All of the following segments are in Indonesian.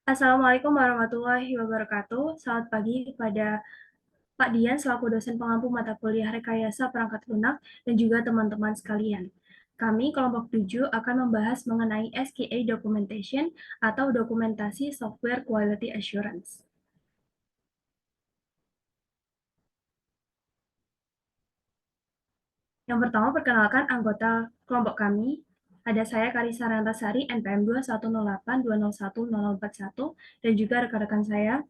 Assalamualaikum warahmatullahi wabarakatuh. Selamat pagi kepada Pak Dian selaku dosen pengampu mata kuliah Rekayasa Perangkat Lunak dan juga teman-teman sekalian. Kami kelompok 7 akan membahas mengenai SQA Documentation atau dokumentasi Software Quality Assurance. Yang pertama, perkenalkan anggota kelompok kami. Ada saya Karisa Rantasari, NPM 21082010041, dan juga rekan-rekan saya.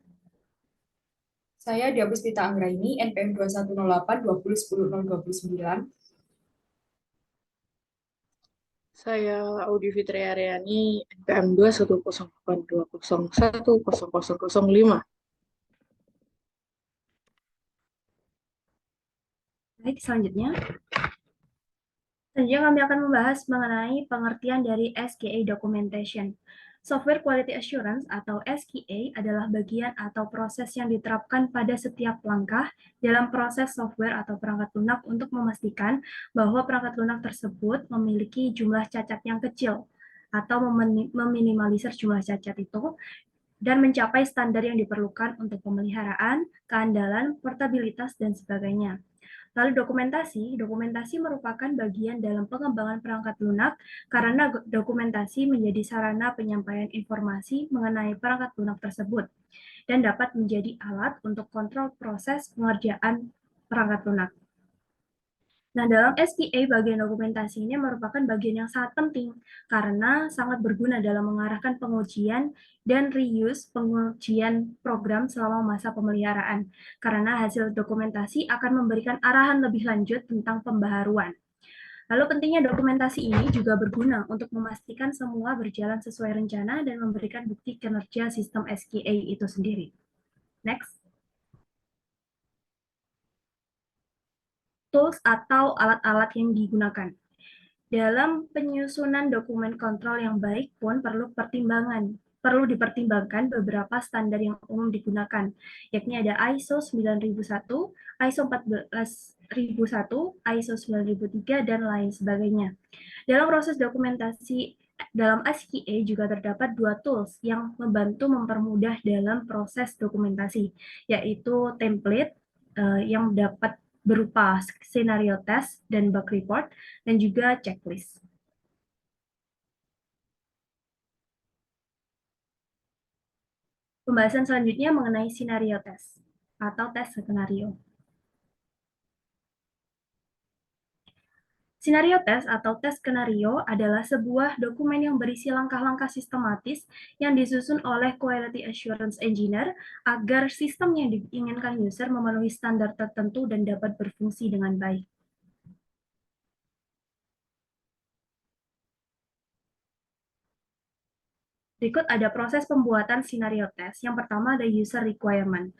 Saya Diapustita Anggraini, NPM 2108 2010 029. Saya Audi Fitri Aryani, NPM 21082010005. Baik, selanjutnya kami akan membahas mengenai pengertian dari SQA Documentation. Software Quality Assurance atau SQA adalah bagian atau proses yang diterapkan pada setiap langkah dalam proses software atau perangkat lunak untuk memastikan bahwa perangkat lunak tersebut memiliki jumlah cacat yang kecil atau meminimalisir jumlah cacat itu dan mencapai standar yang diperlukan untuk pemeliharaan, keandalan, portabilitas, dan sebagainya. Lalu dokumentasi merupakan bagian dalam pengembangan perangkat lunak karena dokumentasi menjadi sarana penyampaian informasi mengenai perangkat lunak tersebut dan dapat menjadi alat untuk kontrol proses pengerjaan perangkat lunak. Nah, dalam SPA, bagian dokumentasi ini merupakan bagian yang sangat penting karena sangat berguna dalam mengarahkan pengujian dan reuse pengujian program selama masa pemeliharaan. Karena hasil dokumentasi akan memberikan arahan lebih lanjut tentang pembaharuan. Lalu pentingnya dokumentasi ini juga berguna untuk memastikan semua berjalan sesuai rencana dan memberikan bukti kinerja sistem SQA itu sendiri. Next. Tools atau alat-alat yang digunakan. Dalam penyusunan dokumen kontrol yang baik pun perlu dipertimbangkan beberapa standar yang umum digunakan, yakni ada ISO 9001, ISO 14001, ISO 9003, dan lain sebagainya. Dalam proses dokumentasi dalam SQA juga terdapat dua tools yang membantu mempermudah dalam proses dokumentasi, yaitu template yang dapat berupa scenario test dan bug report, dan juga checklist. Pembahasan selanjutnya mengenai scenario test atau tes skenario. Scenario test atau tes skenario adalah sebuah dokumen yang berisi langkah-langkah sistematis yang disusun oleh Quality Assurance Engineer agar sistem yang diinginkan user memenuhi standar tertentu dan dapat berfungsi dengan baik. Berikut ada proses pembuatan scenario test. Yang pertama ada user requirement.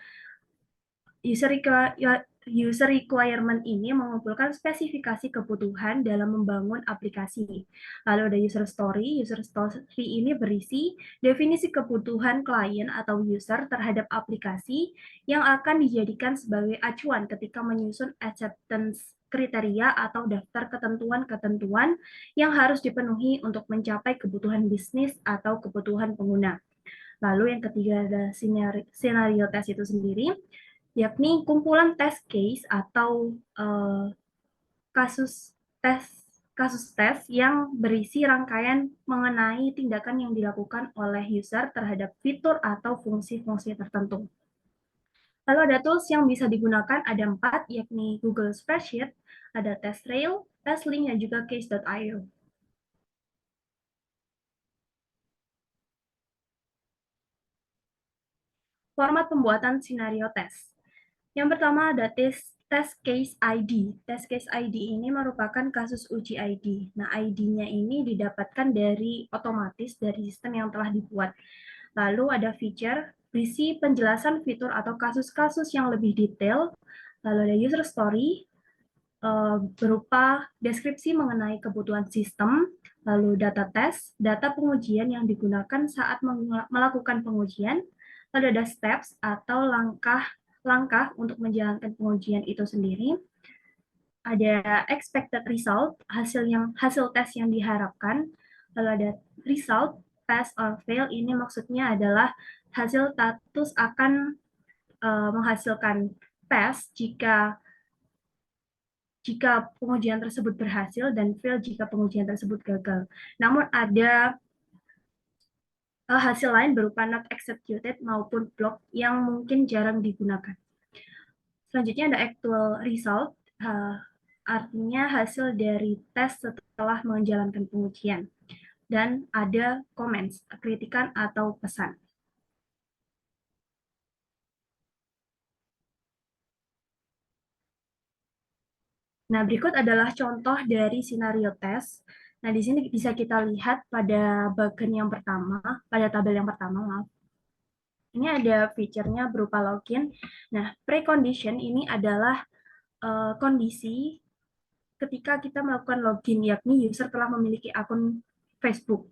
User requirement ini mengumpulkan spesifikasi kebutuhan dalam membangun aplikasi. Lalu ada user story. User story ini berisi definisi kebutuhan klien atau user terhadap aplikasi yang akan dijadikan sebagai acuan ketika menyusun acceptance kriteria atau daftar ketentuan-ketentuan yang harus dipenuhi untuk mencapai kebutuhan bisnis atau kebutuhan pengguna. Lalu yang ketiga ada scenario test itu sendiri, yakni kumpulan test case atau kasus tes yang berisi rangkaian mengenai tindakan yang dilakukan oleh user terhadap fitur atau fungsi-fungsi tertentu. Lalu ada tools yang bisa digunakan, ada 4, yakni Google Spreadsheet, ada TestRail, TestLink, dan juga Case.io. Format pembuatan scenario test. Yang pertama ada test case ID. Test case ID ini merupakan kasus uji ID. Nah, ID-nya ini didapatkan dari otomatis dari sistem yang telah dibuat. Lalu ada feature, berisi penjelasan fitur atau kasus-kasus yang lebih detail. Lalu ada user story, berupa deskripsi mengenai kebutuhan sistem. Lalu data test, data pengujian yang digunakan saat melakukan pengujian. Lalu ada steps atau langkah untuk menjalankan pengujian itu sendiri. Ada expected result, hasil tes yang diharapkan. Lalu ada result, pass or fail ini maksudnya adalah hasil status akan menghasilkan pass jika pengujian tersebut berhasil dan fail jika pengujian tersebut gagal. Namun ada hasil lain berupa not executed maupun block yang mungkin jarang digunakan. Selanjutnya ada actual result, artinya hasil dari tes setelah menjalankan pengujian. Dan ada comments, kritikan atau pesan. Nah, berikut adalah contoh dari scenario test. Nah, di sini bisa kita lihat pada bagian yang pertama, pada tabel yang pertama, maaf. Ini ada fiturnya berupa login. Nah, precondition ini adalah kondisi ketika kita melakukan login, yakni user telah memiliki akun Facebook.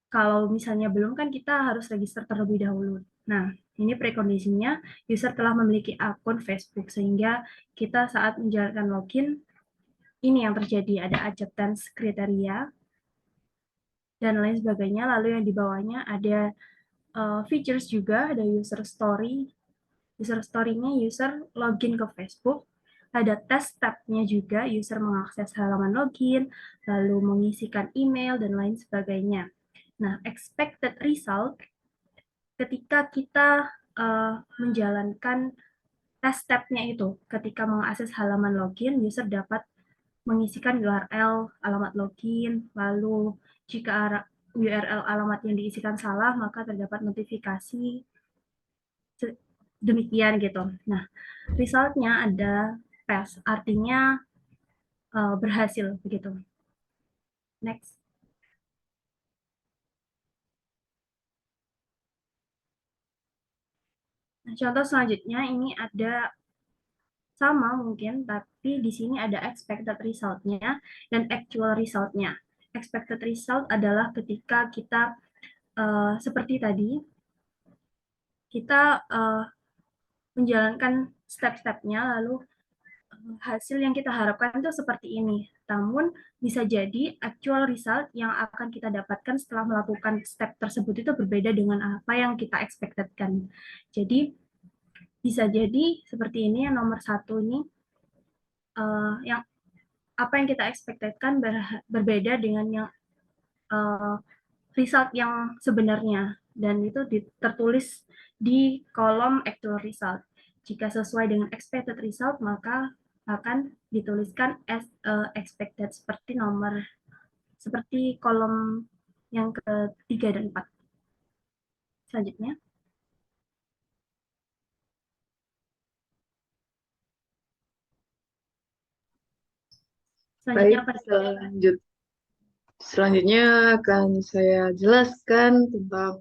Kalau misalnya belum, kan kita harus register terlebih dahulu. Nah, ini prekondisinya, user telah memiliki akun Facebook, sehingga kita saat menjalankan login, ini yang terjadi, ada acceptance kriteria, dan lain sebagainya. Lalu yang di bawahnya ada features juga, ada user story. User story-nya user login ke Facebook. Ada test tab-nya juga, user mengakses halaman login, lalu mengisikan email, dan lain sebagainya. Nah, expected result, ketika kita menjalankan test tab-nya itu, ketika mengakses halaman login, user dapat mengisikan URL alamat login, lalu jika URL alamat yang diisikan salah, maka terdapat notifikasi demikian gitu. Nah, resultnya ada pass, artinya berhasil begitu. Next. Nah, contoh selanjutnya ini ada sama mungkin, tapi di sini ada expected result-nya dan actual result-nya. Expected result adalah ketika kita seperti tadi, kita menjalankan step-stepnya, lalu hasil yang kita harapkan itu seperti ini. Namun bisa jadi actual result yang akan kita dapatkan setelah melakukan step tersebut itu berbeda dengan apa yang kita expectedkan. Jadi bisa jadi seperti ini, yang nomor 1 ini, yang apa yang kita expectedkan berbeda dengan yang result yang sebenarnya, dan itu tertulis di kolom actual result. Jika sesuai dengan expected result, maka akan dituliskan as expected seperti kolom yang ketiga dan 4. Selanjutnya. Baik, Selanjutnya apa? selanjutnya akan saya jelaskan tentang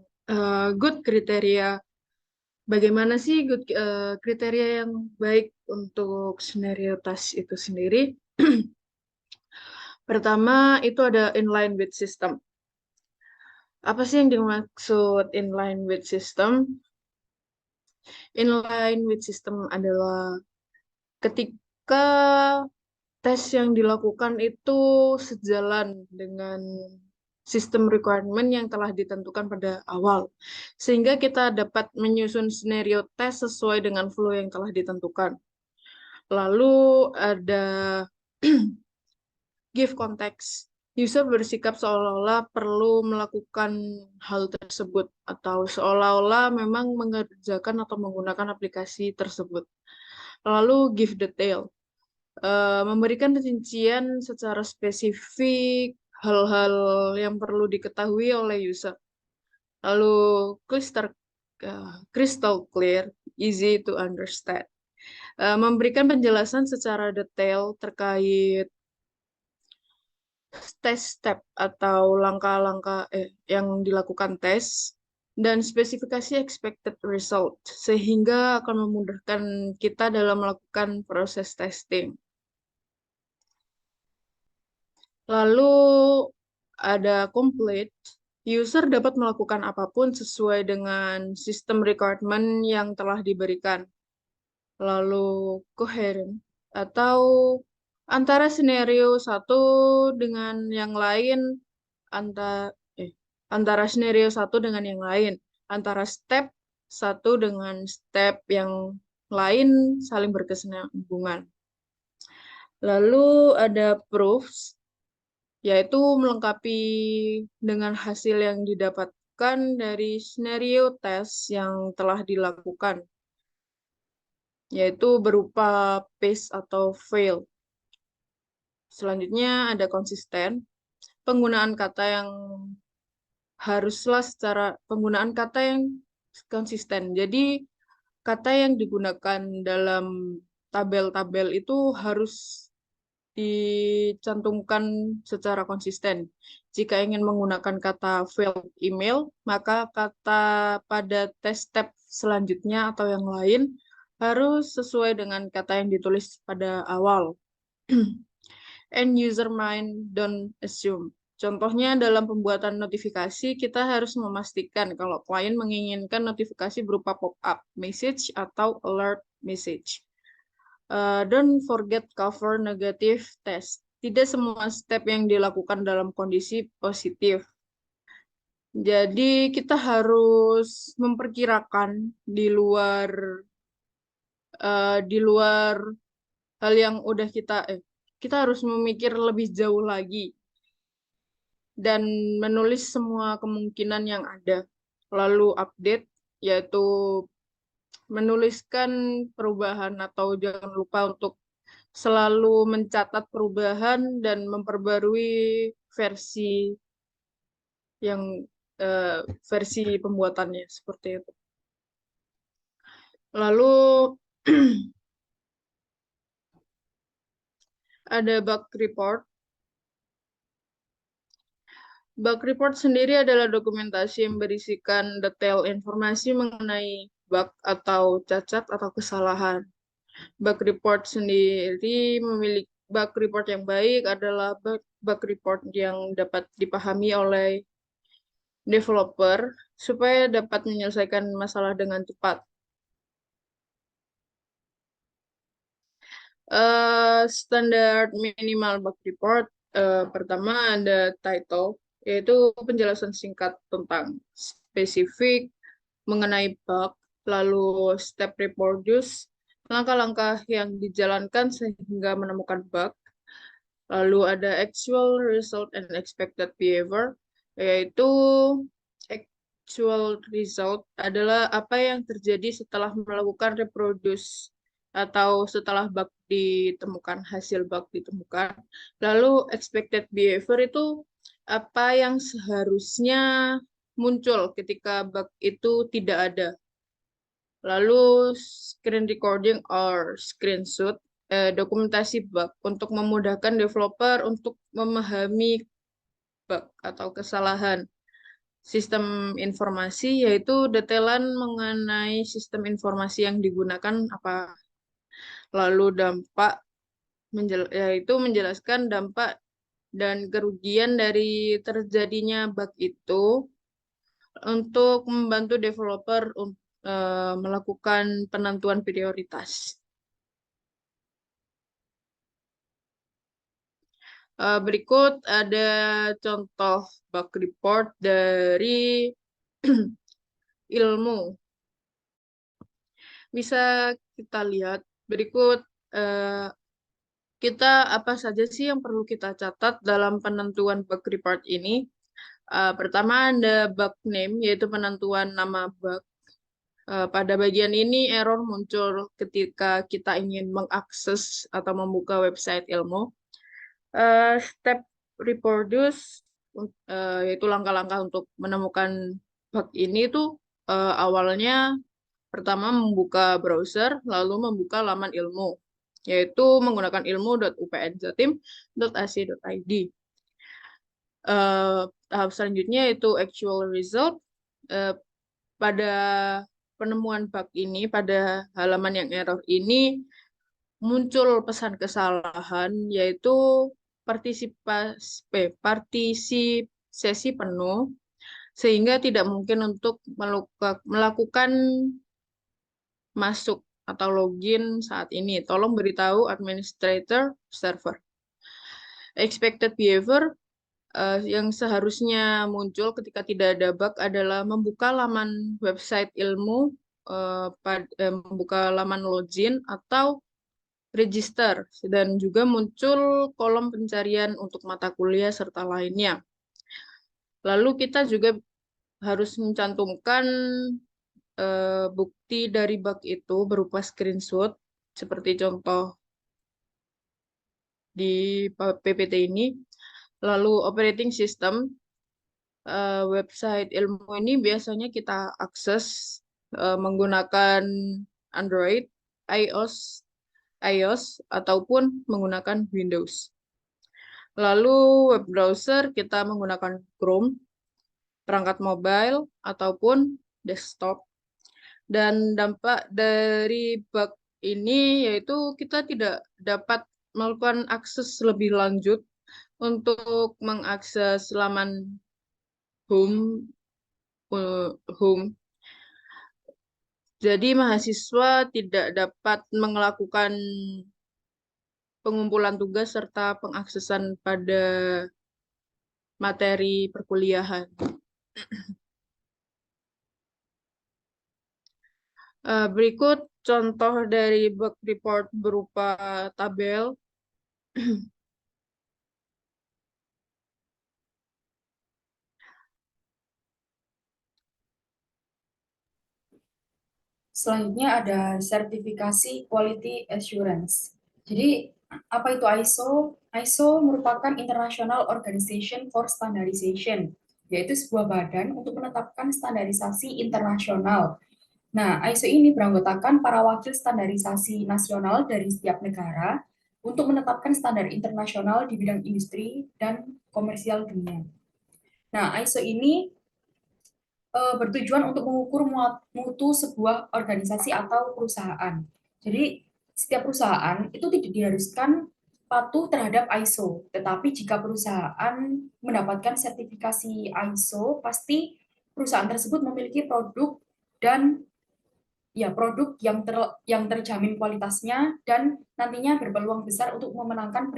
good kriteria. Bagaimana sih good kriteria yang baik untuk scenario task itu sendiri? Pertama, itu ada inline with system. Apa sih yang dimaksud inline with system? Inline with system adalah ketika tes yang dilakukan itu sejalan dengan sistem requirement yang telah ditentukan pada awal, sehingga kita dapat menyusun scenario tes sesuai dengan flow yang telah ditentukan. Lalu ada give context. User bersikap seolah-olah perlu melakukan hal tersebut atau seolah-olah memang mengerjakan atau menggunakan aplikasi tersebut. Lalu give detail. Memberikan rincian secara spesifik hal-hal yang perlu diketahui oleh user. Lalu crystal clear, easy to understand. Memberikan penjelasan secara detail terkait tes step atau langkah-langkah yang dilakukan tes dan spesifikasi expected result sehingga akan memudahkan kita dalam melakukan proses testing. Lalu ada complete, user dapat melakukan apapun sesuai dengan sistem requirement yang telah diberikan. Lalu coherent, atau antara scenario satu dengan yang lain, antara scenario satu dengan yang lain, antara step satu dengan step yang lain saling berkesinambungan. Lalu ada proofs, yaitu melengkapi dengan hasil yang didapatkan dari scenario test yang telah dilakukan, yaitu berupa pass atau fail. Selanjutnya ada konsisten, penggunaan kata yang penggunaan kata yang konsisten. Jadi kata yang digunakan dalam tabel-tabel itu harus dicantumkan secara konsisten. Jika ingin menggunakan kata failed email, maka kata pada tes step selanjutnya atau yang lain harus sesuai dengan kata yang ditulis pada awal. End user mind, don't assume. Contohnya dalam pembuatan notifikasi, kita harus memastikan kalau klien menginginkan notifikasi berupa pop-up message atau alert message. Don't forget cover negative test. Tidak semua step yang dilakukan dalam kondisi positif. Jadi kita harus memperkirakan di luar hal yang udah kita harus memikir lebih jauh lagi dan menulis semua kemungkinan yang ada. Lalu update, yaitu menuliskan perubahan atau jangan lupa untuk selalu mencatat perubahan dan memperbarui yang versi pembuatannya seperti itu. Lalu ada bug report. Bug report sendiri adalah dokumentasi yang berisikan detail informasi mengenai bug atau cacat atau kesalahan. Bug report sendiri memiliki bug report yang baik adalah bug report yang dapat dipahami oleh developer supaya dapat menyelesaikan masalah dengan cepat. Standar minimal bug report, pertama ada title, yaitu penjelasan singkat tentang spesifik mengenai bug, lalu step reproduce, langkah-langkah yang dijalankan sehingga menemukan bug, lalu ada actual result and expected behavior, yaitu actual result adalah apa yang terjadi setelah melakukan reproduce atau setelah hasil bug ditemukan. Lalu expected behavior itu apa yang seharusnya muncul ketika bug itu tidak ada. Lalu screen recording or screenshot, dokumentasi bug untuk memudahkan developer untuk memahami bug atau kesalahan. Sistem informasi yaitu detailan mengenai sistem informasi yang digunakan apa. Lalu dampak yaitu menjelaskan dampak dan kerugian dari terjadinya bug itu untuk membantu developer melakukan penentuan prioritas. Berikut ada contoh bug report dari ilmu. Bisa kita lihat berikut apa saja sih yang perlu kita catat dalam penentuan bug report ini. Pertama ada bug name, yaitu penentuan nama bug. Pada bagian ini error muncul ketika kita ingin mengakses atau membuka website ilmu. Step reproduce, yaitu langkah-langkah untuk menemukan bug ini tuh awalnya pertama membuka browser, lalu membuka laman ilmu, yaitu menggunakan ilmu.upnjatim.ac.id. Tahap selanjutnya yaitu actual result. Pada penemuan bug ini, pada halaman yang error ini, muncul pesan kesalahan, yaitu partisipasi penuh, sehingga tidak mungkin untuk melakukan masuk atau login saat ini. Tolong beritahu administrator server. Expected behavior yang seharusnya muncul ketika tidak ada bug adalah membuka laman website ilmu, membuka laman login atau register, dan juga muncul kolom pencarian untuk mata kuliah serta lainnya. Lalu kita juga harus mencantumkan bukti dari bug itu berupa screenshot, seperti contoh di PPT ini. Lalu operating system, website ilmu ini biasanya kita akses menggunakan Android, iOS ataupun menggunakan Windows. Lalu web browser kita menggunakan Chrome, perangkat mobile ataupun desktop. Dan dampak dari bug ini yaitu kita tidak dapat melakukan akses lebih lanjut untuk mengakses laman home. Jadi mahasiswa tidak dapat melakukan pengumpulan tugas serta pengaksesan pada materi perkuliahan. Berikut contoh dari bug report berupa tabel. Selanjutnya ada sertifikasi quality assurance. Jadi apa itu ISO? ISO merupakan International Organization for Standardization, yaitu sebuah badan untuk menetapkan standarisasi internasional. Nah, ISO ini beranggotakan para wakil standarisasi nasional dari setiap negara untuk menetapkan standar internasional di bidang industri dan komersial dunia. Nah, ISO ini bertujuan untuk mengukur mutu sebuah organisasi atau perusahaan. Jadi, setiap perusahaan itu tidak diharuskan patuh terhadap ISO, tetapi jika perusahaan mendapatkan sertifikasi ISO, pasti perusahaan tersebut memiliki produk dan produk yang terjamin kualitasnya dan nantinya berpeluang besar untuk memenangkan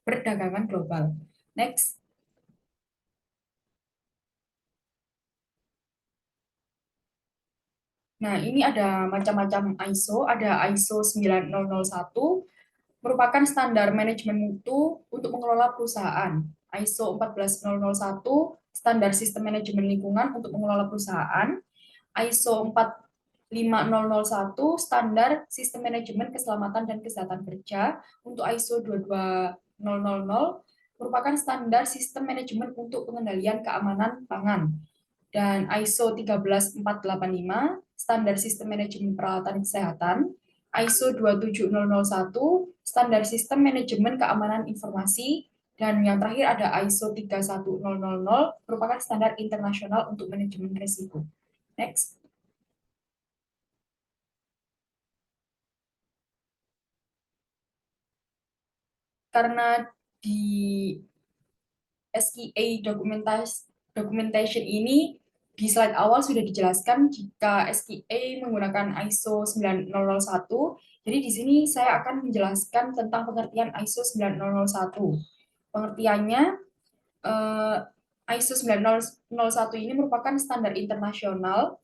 perdagangan global. Next. Nah, ini ada macam-macam ISO, ada ISO 9001, merupakan standar manajemen mutu untuk mengelola perusahaan. ISO 14001, standar sistem manajemen lingkungan untuk mengelola perusahaan. ISO 45001, standar sistem manajemen keselamatan dan kesehatan kerja. Untuk ISO 22000, merupakan standar sistem manajemen untuk pengendalian keamanan pangan. Dan ISO 13485, standar sistem manajemen peralatan kesehatan. ISO 27001, standar sistem manajemen keamanan informasi. Dan yang terakhir ada ISO 31000, merupakan standar internasional untuk manajemen risiko. Next. Karena di SQA documentation ini di slide awal sudah dijelaskan jika SQA menggunakan ISO 9001. Jadi di sini saya akan menjelaskan tentang pengertian ISO 9001. Pengertiannya, ISO 9001 ini merupakan standar internasional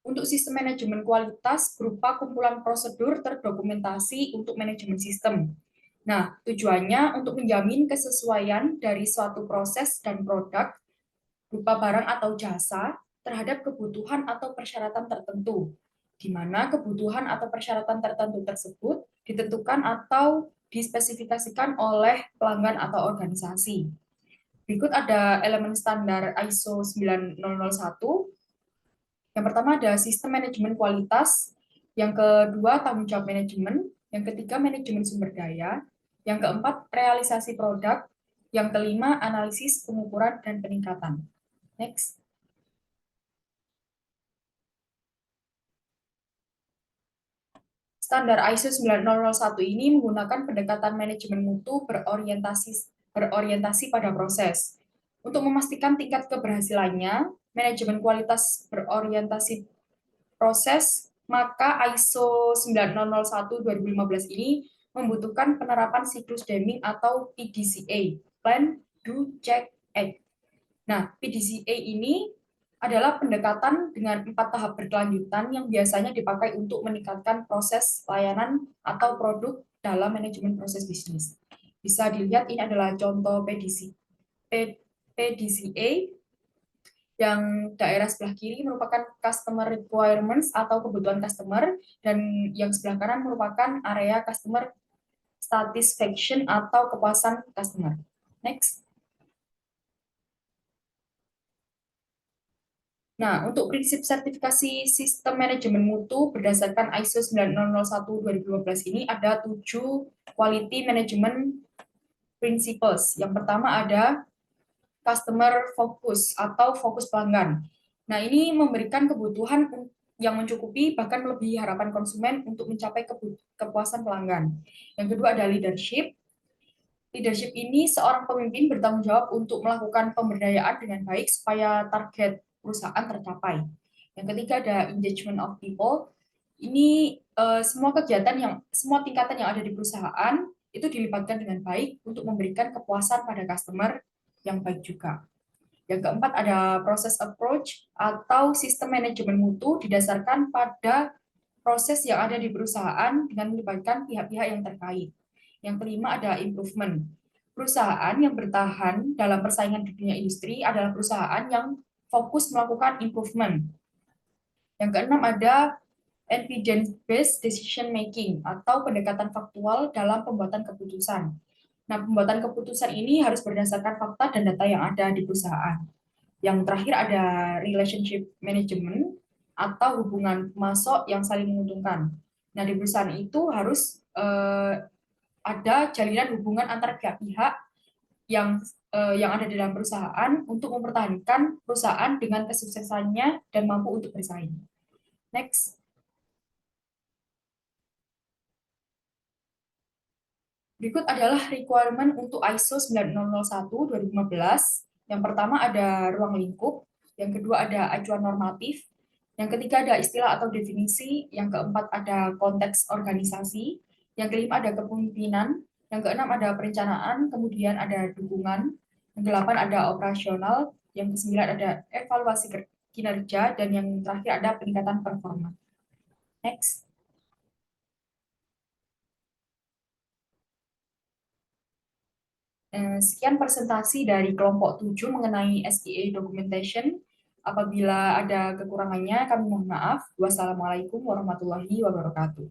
untuk sistem manajemen kualitas berupa kumpulan prosedur terdokumentasi untuk manajemen sistem. Nah, tujuannya untuk menjamin kesesuaian dari suatu proses dan produk berupa barang atau jasa terhadap kebutuhan atau persyaratan tertentu, di mana kebutuhan atau persyaratan tertentu tersebut ditentukan atau dispesifikasikan oleh pelanggan atau organisasi. Berikut ada elemen standar ISO 9001. Yang pertama ada sistem manajemen kualitas, yang kedua tanggung jawab manajemen, yang ketiga manajemen sumber daya, yang keempat realisasi produk, yang kelima analisis, pengukuran, dan peningkatan. Next. Standar ISO 9001 ini menggunakan pendekatan manajemen mutu berorientasi pada proses. Untuk memastikan tingkat keberhasilannya, manajemen kualitas berorientasi proses, maka ISO 9001-2015 ini membutuhkan penerapan siklus Deming atau PDCA, Plan, do, check, act. Nah, PDCA ini adalah pendekatan dengan 4 tahap berkelanjutan yang biasanya dipakai untuk meningkatkan proses layanan atau produk dalam manajemen proses bisnis. Bisa dilihat ini adalah contoh PDCA yang daerah sebelah kiri merupakan customer requirements atau kebutuhan customer, dan yang sebelah kanan merupakan area customer satisfaction atau kepuasan customer. Next. Nah, untuk prinsip sertifikasi sistem manajemen mutu berdasarkan ISO 9001-2015 ini ada 7 quality management principles. Yang pertama ada customer focus atau fokus pelanggan. Nah, ini memberikan kebutuhan yang mencukupi bahkan melebihi harapan konsumen untuk mencapai kepuasan pelanggan. Yang kedua ada leadership. Leadership ini seorang pemimpin bertanggung jawab untuk melakukan pemberdayaan dengan baik supaya target perusahaan tercapai. Yang ketiga ada engagement of people. Ini semua tingkatan yang ada di perusahaan itu dilibatkan dengan baik untuk memberikan kepuasan pada customer yang baik juga. Yang keempat ada proses approach atau sistem manajemen mutu didasarkan pada proses yang ada di perusahaan dengan melibatkan pihak-pihak yang terkait. Yang kelima ada improvement. Perusahaan yang bertahan dalam persaingan di dunia industri adalah perusahaan yang fokus melakukan improvement. Yang keenam ada evidence-based decision making atau pendekatan faktual dalam pembuatan keputusan. Nah, pembuatan keputusan ini harus berdasarkan fakta dan data yang ada di perusahaan. Yang terakhir ada relationship management atau hubungan pemasok yang saling menguntungkan. Nah, di perusahaan itu harus ada jalinan hubungan antar pihak-pihak yang ada di dalam perusahaan untuk mempertahankan perusahaan dengan kesuksesannya dan mampu untuk bersaing. Next. Berikut adalah requirement untuk ISO 9001-2015. Yang pertama ada ruang lingkup, yang kedua ada acuan normatif, yang ketiga ada istilah atau definisi, yang keempat ada konteks organisasi, yang kelima ada kepemimpinan, yang keenam ada perencanaan, kemudian ada dukungan, yang kedelapan ada operasional, yang kesembilan ada evaluasi kinerja, dan yang terakhir ada peningkatan performa. Next. Sekian presentasi dari kelompok 7 mengenai SQA documentation. Apabila ada kekurangannya, kami mohon maaf. Wassalamualaikum warahmatullahi wabarakatuh.